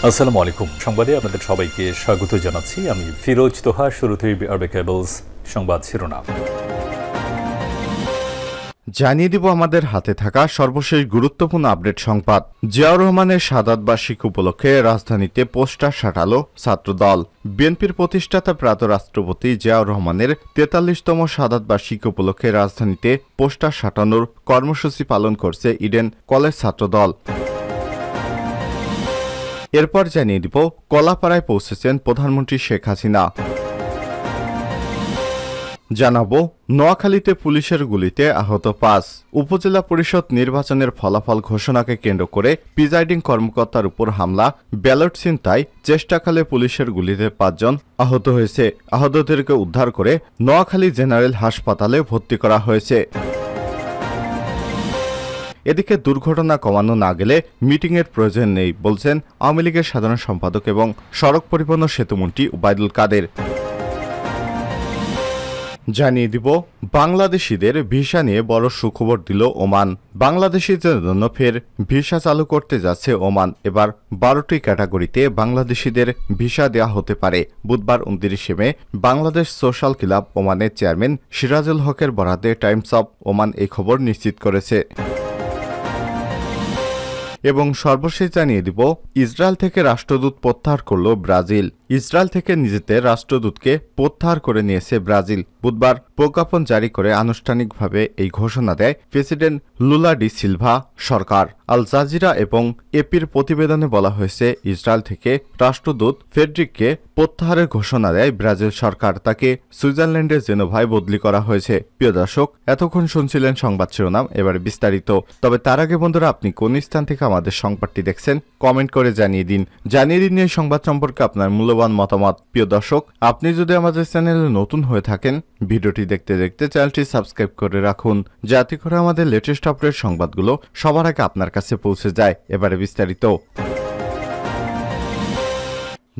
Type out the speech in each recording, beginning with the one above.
আসসালামু আলাইকুম। সংবাদে আপনাদের সবাইকে স্বাগত জানাচ্ছি। আমি ফিরোজ তোহা। শুরুতেই আরবে কেবলস সংবাদ শিরোনাম জানিয়ে দিব আমাদের হাতে থাকা সর্বশেষ গুরুত্বপূর্ণ আপডেট সংবাদ। জিয়াউর রহমানের শাহাদাত বার্ষিক উপলক্ষে রাজধানীতে পোস্টার সাঁটালো ছাত্রদল। বিএনপির প্রতিষ্ঠাতা প্রয়াত রাষ্ট্রপতি জিয়াউর রহমানের ৪৩তম শাহাদাত বার্ষিক উপলক্ষে রাজধানীতে পোস্টার সাঁটানোর কর্মসূচি পালন করছে ইডেন কলেজ ছাত্রদল। এরপর জানিয়ে দিব কলাপাড়ায় পৌঁছেছেন প্রধানমন্ত্রী শেখ হাসিনা। জানাবো নোয়াখালীতে পুলিশের গুলিতে আহত ৫। উপজেলা পরিষদ নির্বাচনের ফলাফল ঘোষণাকে কেন্দ্র করে প্রিজাইডিং কর্মকর্তার উপর হামলা, ব্যালট ছিনতাই চেষ্টাকালে পুলিশের গুলিতে ৫ জন আহত হয়েছে। আহতদেরকে উদ্ধার করে নোয়াখালী জেনারেল হাসপাতালে ভর্তি করা হয়েছে। এদিকে দুর্ঘটনা কমানো না গেলে মিটিংয়ের প্রয়োজন নেই বলছেন আওয়ামী লীগের সাধারণ সম্পাদক এবং সড়ক পরিবহন ও সেতুমন্ত্রী ওবায়দুল কাদের। জানিয়ে দিব বাংলাদেশিদের ভিসা নিয়ে বড় সুখবর দিল ওমান। বাংলাদেশিদের জন্য ফের ভিসা চালু করতে যাচ্ছে ওমান। এবার ১২টি ক্যাটাগরিতে বাংলাদেশিদের ভিসা দেওয়া হতে পারে। বুধবার ২৯ মে বাংলাদেশ সোশ্যাল ক্লাব ওমানের চেয়ারম্যান সিরাজুল হকের বরাতে টাইমস অব ওমান এই খবর নিশ্চিত করেছে। এবং সর্বশেষ জানিয়ে দিব ইসরায়েল থেকে রাষ্ট্রদূত প্রত্যাহার করল ব্রাজিল। ইসরায়েল থেকে নিজেদের রাষ্ট্রদূতকে প্রত্যাহার করে নিয়েছে ব্রাজিল। বুধবার প্রজ্ঞাপন জারি করে আনুষ্ঠানিকভাবে এই ঘোষণা দেয় প্রেসিডেন্ট লুলা ডি সিলভা সরকার। আল জাজিরা এবং এপির প্রতিবেদনে বলা হয়েছে ইসরায়েল থেকে রাষ্ট্রদূত ফেডরিককে প্রত্যাহারের ঘোষণা দেয় ব্রাজিল সরকার। তাকে সুইজারল্যান্ডের জেনেভায় বদলি করা হয়েছে। প্রিয় দর্শক, এতক্ষণ শুনছিলেন সংবাদ শিরোনাম, এবারে বিস্তারিত। তবে তার আগে বন্ধুরা, আপনি কোন স্থান থেকে আমাদের সংবাদটি দেখছেন কমেন্ট করে জানিয়ে দিন এই সংবাদ সম্পর্কে আপনার মূল্যবান মতামত। প্রিয় দর্শক, আপনি যদি আমাদের চ্যানেলে নতুন হয়ে থাকেন, ভিডিওটি দেখতে দেখতে চ্যানেলটি সাবস্ক্রাইব করে রাখুন, যাতে করে আমাদের লেটেস্ট আপডেট সংবাদগুলো সবার আগে আপনার কাছে পৌঁছে যায়। এবারে বিস্তারিত।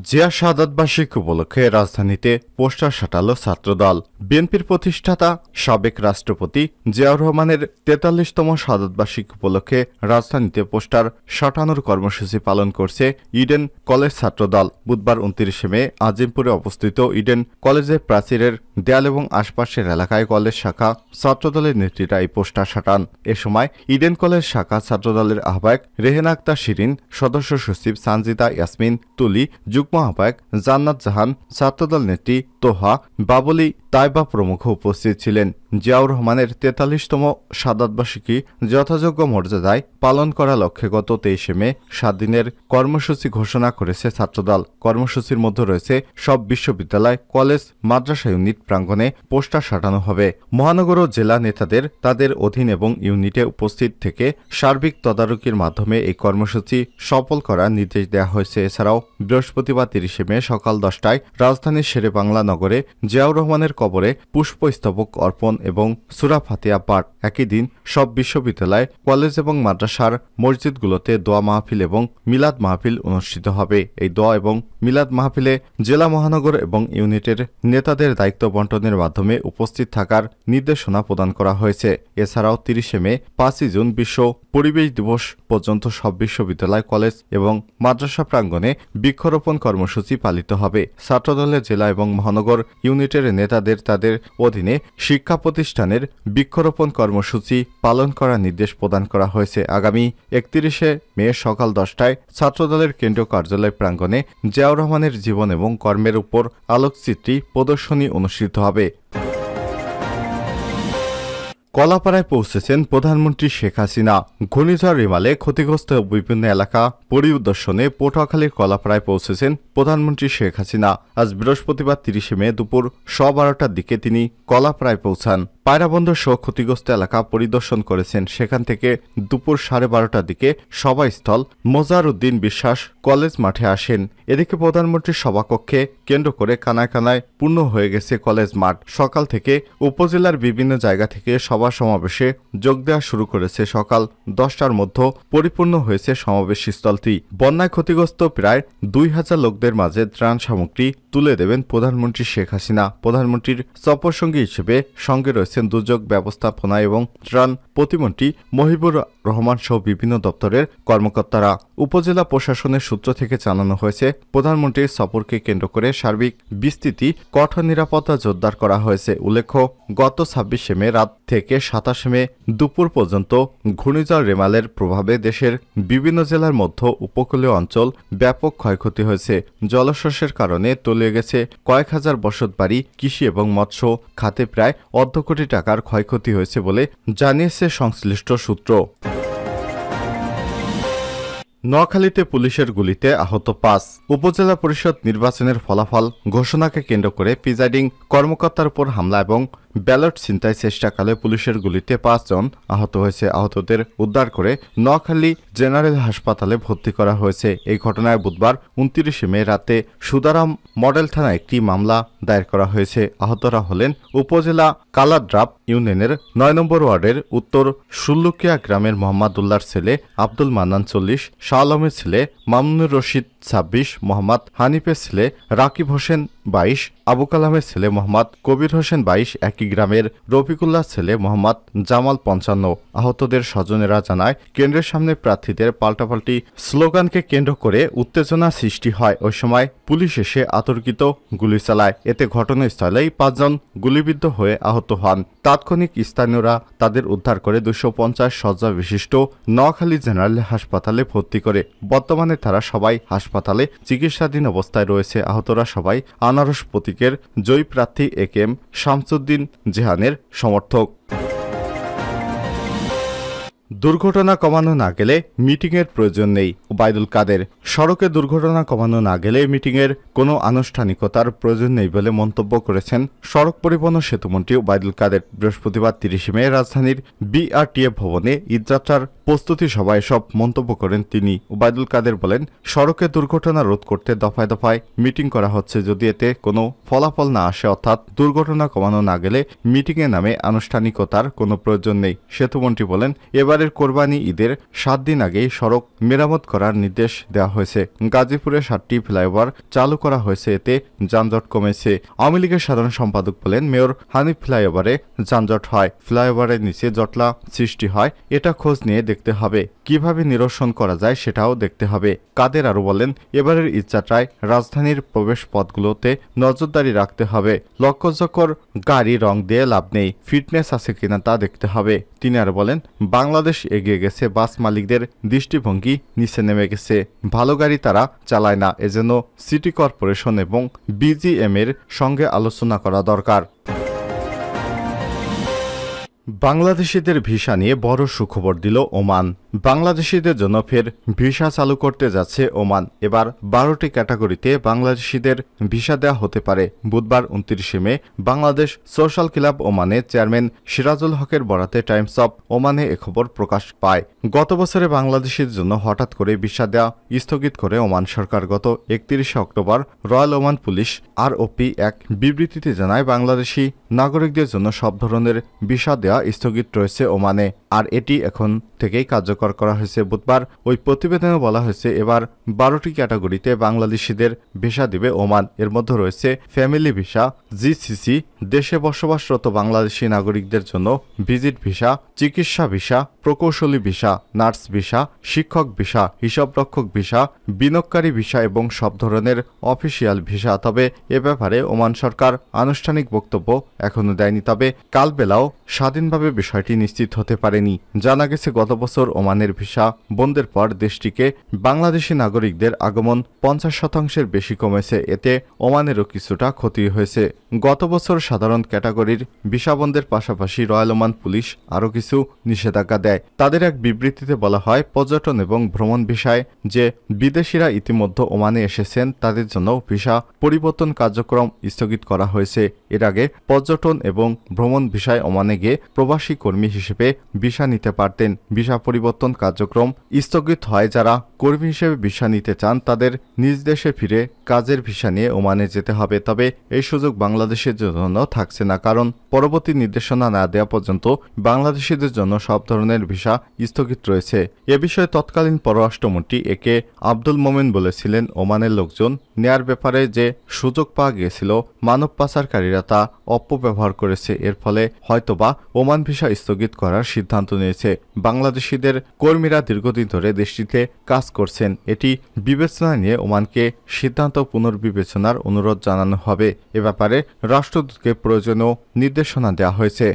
জিয়া শাহাদাত বার্ষিক উপলক্ষে রাজধানীতে পোস্টার সাঁটালো ছাত্রদল। বিএনপির প্রতিষ্ঠাতা সাবেক রাষ্ট্রপতি জিয়াউর রহমানের ৪৩তম শাহাদাত বার্ষিক উপলক্ষে রাজধানীতে পোস্টার সাঁটানোর কর্মসূচি পালন করছে ইডেন কলেজ ছাত্রদল। বুধবার ২৯ মে আজিমপুরে অবস্থিত ইডেন কলেজের প্রাচীরের দেয়াল এবং আশপাশের এলাকায় কলেজ শাখা ছাত্রদলের নেতৃত্বে এই পোস্টার সাঁটান। এ সময় ইডেন কলেজ শাখা ছাত্রদলের আহ্বায়ক রেহেনা আক্তার শিরিন, সদস্য সচিব সানজিদা ইয়াসমিন তুলি, যুগ্ম আহ্বায়ক জান্নাত জাহান, ছাত্রদল নেত্রী তোহা, বাবলি, তাইবা প্রমুখ উপস্থিত ছিলেন। জিয়াউর রহমানের ৪৩তম শাহাদাত বার্ষিকী যথাযোগ্য মর্যাদায় পালন করার লক্ষ্যে গত ২৩ মে ৭ দিনের কর্মসূচি ঘোষণা করেছে ছাত্রদল। কর্মসূচির মধ্যে রয়েছে সব বিশ্ববিদ্যালয়, কলেজ, মাদ্রাসা ইউনিট প্রাঙ্গণে পোস্টার সাঁটানো হবে। মহানগর ও জেলা নেতাদের তাদের অধীন এবং ইউনিটে উপস্থিত থেকে সার্বিক তদারকির মাধ্যমে এই কর্মসূচি সফল করার নির্দেশ দেওয়া হয়েছে। এছাড়াও বৃহস্পতিবার ৩০ মে সকাল ১০টায় রাজধানীর শেরে বাংলা নগরে জিয়াউর রহমানের কবরে পুষ্পস্তবক অর্পণ এবং সূরা ফাতিহা পাঠ। একই দিন সব বিশ্ববিদ্যালয়, কলেজ এবং মাদ্রাসার মসজিদগুলোতে দোয়া মাহফিল এবং মিলাদ মাহফিল অনুষ্ঠিত হবে। এই দোয়া এবং মিলাদ মাহফিলে জেলা, মহানগর এবং ইউনিটের নেতাদের দায়িত্ব বন্টনের মাধ্যমে উপস্থিত থাকার নির্দেশনা প্রদান করা হয়েছে। এছাড়াও ৩০ মে ৫ই জুন বিশ্ব পরিবেশ দিবস পর্যন্ত সব বিশ্ববিদ্যালয়, কলেজ এবং মাদ্রাসা প্রাঙ্গণে বৃক্ষরোপণ কর্মসূচি পালিত হবে। ছাত্রদলের জেলা এবং মহানগর ইউনিটের নেতাদের তাদের অধীনে শিক্ষা প্রতিষ্ঠানের বৃক্ষরোপণ কর্মসূচি পালন করার নির্দেশ প্রদান করা হয়েছে। আগামী ৩১ মে সকাল ১০টায় ছাত্রদলের কেন্দ্রীয় কার্যালয় প্রাঙ্গণে জিয়াউর রহমানের জীবন এবং কর্মের উপর আলোকচিত্রী প্রদর্শনী অনুষ্ঠিত হবে। কলাপাড়ায় পৌঁছেছেন প্রধানমন্ত্রী শেখ হাসিনা। ঘূর্ণিঝড় রিমালে ক্ষতিগ্রস্ত বিভিন্ন এলাকা পরিদর্শনে পটুয়াখালীর কলাপাড়ায় পৌঁছেছেন প্রধানমন্ত্রী শেখ হাসিনা। আজ বৃহস্পতিবার ৩০ মে দুপুর ১২টার দিকে তিনি কলাপাড়ায় পৌঁছান। পায়রাবন্দর সহ ক্ষতিগ্রস্ত এলাকা পরিদর্শন করেছেন। সেখান থেকে দুপুর 12:30টার দিকে সভাস্থল মোজারউদ্দিন বিশ্বাস কলেজ মাঠে আসেন। এদিকে প্রধানমন্ত্রীর সভাকক্ষে কেন্দ্র করে কানায় কানায় পূর্ণ হয়ে গেছে কলেজ মাঠ। সকাল থেকে উপজেলার বিভিন্ন জায়গা থেকে সভা সমাবেশে যোগ দেওয়া শুরু করেছে। সকাল 10টার মধ্যে পরিপূর্ণ হয়েছে সমাবেশ স্থলটি। বন্যায় ক্ষতিগ্রস্ত প্রায় 2000 লোকদের মাঝে ত্রাণ সামগ্রী তুলে দেবেন প্রধানমন্ত্রী শেখ হাসিনা। প্রধানমন্ত্রীর সফরসঙ্গী হিসেবে সঙ্গে রয়েছেন দুর্যোগ ব্যবস্থাপনা এবং ত্রাণ প্রতিমন্ত্রী মহিবুর রহমান সহ বিভিন্ন দপ্তরের কর্মকর্তারা। উপজেলা প্রশাসনের সূত্র থেকে জানানো হয়েছে, প্রধানমন্ত্রীর সফরকে কেন্দ্র করে সার্বিক বিস্তৃতি কঠোর নিরাপত্তা জোরদার করা হয়েছে। উল্লেখ্য, গত ২৬ মে রাত থেকে ২৭ মে দুপুর পর্যন্ত ঘূর্ণিঝড় রেমালের প্রভাবে দেশের বিভিন্ন জেলার মধ্যে উপকূলীয় অঞ্চল ব্যাপক ক্ষয়ক্ষতি হয়েছে। জলস্রোতের কারণে তলিয়ে গেছে কয়েক হাজার বসতবাড়ি, কৃষি এবং মৎস্য খাতে প্রায় অর্ধ কোটি টাকার ক্ষয়ক্ষতি হয়েছে বলে জানিয়েছে সংশ্লিষ্ট সূত্র। নোয়াখালীতে পুলিশের গুলিতে আহত ৫। উপজেলা পরিষদ নির্বাচনের ফলাফল ঘোষণাকে কেন্দ্র করে প্রিজাইডিং কর্মকর্তার উপর হামলা এবং ব্যালট ছিনতাই চেষ্টাকালে পুলিশের গুলিতে ৫ জন আহত হয়েছে। আহতদের উদ্ধার করে নোয়াখালী জেনারেল হাসপাতালে ভর্তি করা হয়েছে। এই ঘটনায় বুধবার ২৯ মে রাতে সুদারাম মডেল থানায় একটি মামলা দায়ের করা হয়েছে। আহতরা হলেন উপজেলা কালাড্রাপ ইউনিয়নের ৯ নম্বর ওয়ার্ডের উত্তর সুল্লুকিয়া গ্রামের মোহাম্মদুল্লাহর ছেলে আব্দুল মান্নান ৪০, শাহ আলমের ছেলে মামুনুর রশিদ ২৬, মোহাম্মদ হানিফের ছেলে রাকিব হোসেন ২২, আবু কালামের ছেলে মোহাম্মদ কবির হোসেন ২২, একই গ্রামের রফিকুল্লাহ ছেলে মোহাম্মদ জামাল ৫৫। আহতদের স্বজনেরা জানায়, কেন্দ্রের সামনে প্রার্থীদের পাল্টাপাল্টি স্লোগানকে কেন্দ্র করে উত্তেজনা সৃষ্টি হয়। ওই সময় পুলিশ এসে আতর্কিত গুলি চালায়। এতে ঘটনাস্থলেই ৫ জন গুলিবিদ্ধ হয়ে আহত হন। তাৎক্ষণিক স্থানীয়রা তাদের উদ্ধার করে ২৫০ শয্যা বিশিষ্ট নোয়াখালী জেনারেল হাসপাতালে ভর্তি করে। বর্তমানে তারা সবাই হাসপাতালে চিকিৎসাধীন অবস্থায় রয়েছে। আহতরা সবাই আনারস প্রতীকের জয়ী প্রার্থী একেএম শামসুদ্দিন জেহানের সমর্থক। দুর্ঘটনা কমানো না গেলে মিটিংয়ের প্রয়োজন নেই, ওবায়দুল কাদের। সড়কে দুর্ঘটনা কমানো না গেলে মিটিংয়ের কোনো আনুষ্ঠানিকতার প্রয়োজন নেই বলে মন্তব্য করেছেন সড়ক পরিবহন ও সেতুমন্ত্রী ওবায়দুল কাদের। বৃহস্পতিবার ৩০ মে রাজধানীর বিআরটিএ ভবনে ঈদযাত্রার প্রস্তুতি সভায় সব মন্তব্য করেন তিনি। ওবায়দুল কাদের বলেন, সড়কে দুর্ঘটনা রোধ করতে দফায় দফায় মিটিং করা হচ্ছে। যদি এতে কোনো ফলাফল না আসে, অর্থাৎ দুর্ঘটনা কমানো না গেলে মিটিংয়ে নামে আনুষ্ঠানিকতার কোনো প্রয়োজন নেই। সেতুমন্ত্রী বলেন, এবারের কোরবানি ঈদের ৭ দিন আগেই সড়ক মেরামত করার নির্দেশ দেওয়া হয়েছে। গাজীপুরে ৭টি ফ্লাইওভার চালু করা হয়েছে, এতে যানজট কমেছে। আওয়ামী লীগের সাধারণ সম্পাদক বলেন, মেয়র হানিফ ফ্লাইওভারে যানজট হয়, ফ্লাইওভারের নিচে জটলা সৃষ্টি হয়, এটা খোঁজ নিয়ে দেখতে হবে। কিভাবে নিরসন করা যায় সেটাও দেখতে হবে। কাদের আরও বলেন, এবারের ঈদযাত্রায় রাজধানীর প্রবেশ পথগুলোতে নজরদারি রাখতে হবে। লক্ষ্যচক্কর গাড়ি রং দিয়ে লাভ নেই, ফিটনেস আছে কিনা তা দেখতে হবে। তিনি আরও বলেন, বাংলাদেশ এগিয়ে গেছে, বাস মালিকদের দৃষ্টিভঙ্গি নিচে নেমে গেছে। ভালো গাড়ি তারা চালায় না, এজন্য সিটি কর্পোরেশন এবং বিজিএম এর সঙ্গে আলোচনা করা দরকার। বাংলাদেশিদের ভিসা নিয়ে বড় সুখবর দিল ওমান। বাংলাদেশিদের জন্য ফের ভিসা চালু করতে যাচ্ছে ওমান। এবার ১২টি ক্যাটাগরিতে বাংলাদেশিদের ভিসা দেওয়া হতে পারে। বুধবার ২৯ মে বাংলাদেশ সোশ্যাল ক্লাব ওমানের চেয়ারম্যান সিরাজুল হকের বরাতে টাইমস অব ওমানে এ খবর প্রকাশ পায়। গত বছরে বাংলাদেশিদের জন্য হঠাৎ করে ভিসা দেওয়া স্থগিত করে ওমান সরকার। গত ৩১ October royal Oman police ROP এক বিবৃতিতে জানায়, বাংলাদেশি নাগরিকদের জন্য সব ধরনের ভিসা দেওয়া স্থগিত রয়েছে ওমানে, আর এটি এখন থেকেই কার্যকর করা হয়েছে। বুধবার ওই প্রতিবেদনে বলা হয়েছে, এবার ১২টি ক্যাটাগরিতে বাংলাদেশিদের ভিসা দিবে ওমান। এর মধ্যে রয়েছে ফ্যামিলি ভিসা, জিসিসি, দেশে বসবাসরত বাংলাদেশি নাগরিকদের জন্য ভিজিট ভিসা, চিকিৎসা ভিসা, প্রকৌশলী ভিসা, নার্স ভিসা, শিক্ষক ভিসা, হিসাবরক্ষক ভিসা, বিনিয়োগকারী ভিসা এবং সব ধরনের অফিসিয়াল ভিসা। তবে এ ব্যাপারে ওমান সরকার আনুষ্ঠানিক বক্তব্য এখনো দেয়নি। তবে কালবেলাও স্বাধীনভাবে বিষয়টি নিশ্চিত হতে পারেনি। জানা গেছে, গত বছর ওমানের ভিসা বন্ধের পর দেশটিকে বাংলাদেশি নাগরিকদের আগমন ৫০% বেশি কমেছে। এতে ওমানেরও কিছুটা ক্ষতি হয়েছে। গত বছর সাধারণ ক্যাটাগরির ভিসা বন্ধের পাশাপাশি রয়্যাল ওমান পুলিশ আরও কিছু নিষেধাজ্ঞা দেয়। তাদের এক বিবৃতিতে বলা হয়, পর্যটন এবং ভ্রমণ ভিসায় যে বিদেশিরা ইতিমধ্যে ওমানে এসেছেন তাদের জন্য ভিসা পরিবর্তন কার্যক্রম স্থগিত করা হয়েছে। এর আগে পর্যটন এবং ভ্রমণ ভিসায় ওমানে গিয়ে প্রবাসী কর্মী হিসেবে ভিসা নিতে পারতেন। ভিসা পরিবর্তন কার্যক্রম স্থগিত হয়। যারা কর্মী হিসেবে ভিসা নিতে চান তাদের নিজ দেশে ফিরে কাজের ভিসা নিয়ে ওমানে যেতে হবে। তবে এই সুযোগ বাংলাদেশের জন্য থাকছে না, কারণ পরবর্তী নির্দেশনা না দেওয়া পর্যন্ত বাংলাদেশিদের জন্য সব ধরনের ভিসা স্থগিত রয়েছে। এ বিষয়ে তৎকালীন পররাষ্ট্রমন্ত্রী একে আব্দুল মোমেন বলেছিলেন, ওমানের লোকজন নেয়ার ব্যাপারে যে সুযোগ পাওয়া গিয়েছিল মানব পাচারকারীরা তা অপব্যবহার করেছে। এর ফলে হয়তোবা ওমান ভিসা স্থগিত করার সিদ্ধান্ত নিয়েছে। বাংলাদেশিদের কর্মীরা দীর্ঘদিন ধরে দেশটিতে কাজ করছেন। এটি বিবেচনা নিয়ে ওমানকে সিদ্ধান্ত পুনর্বিবেচনার অনুরোধ জানানো হবে। এ ব্যাপারে রাষ্ট্রদূতকে প্রয়োজনীয় নির্দেশনা দেওয়া হয়েছে।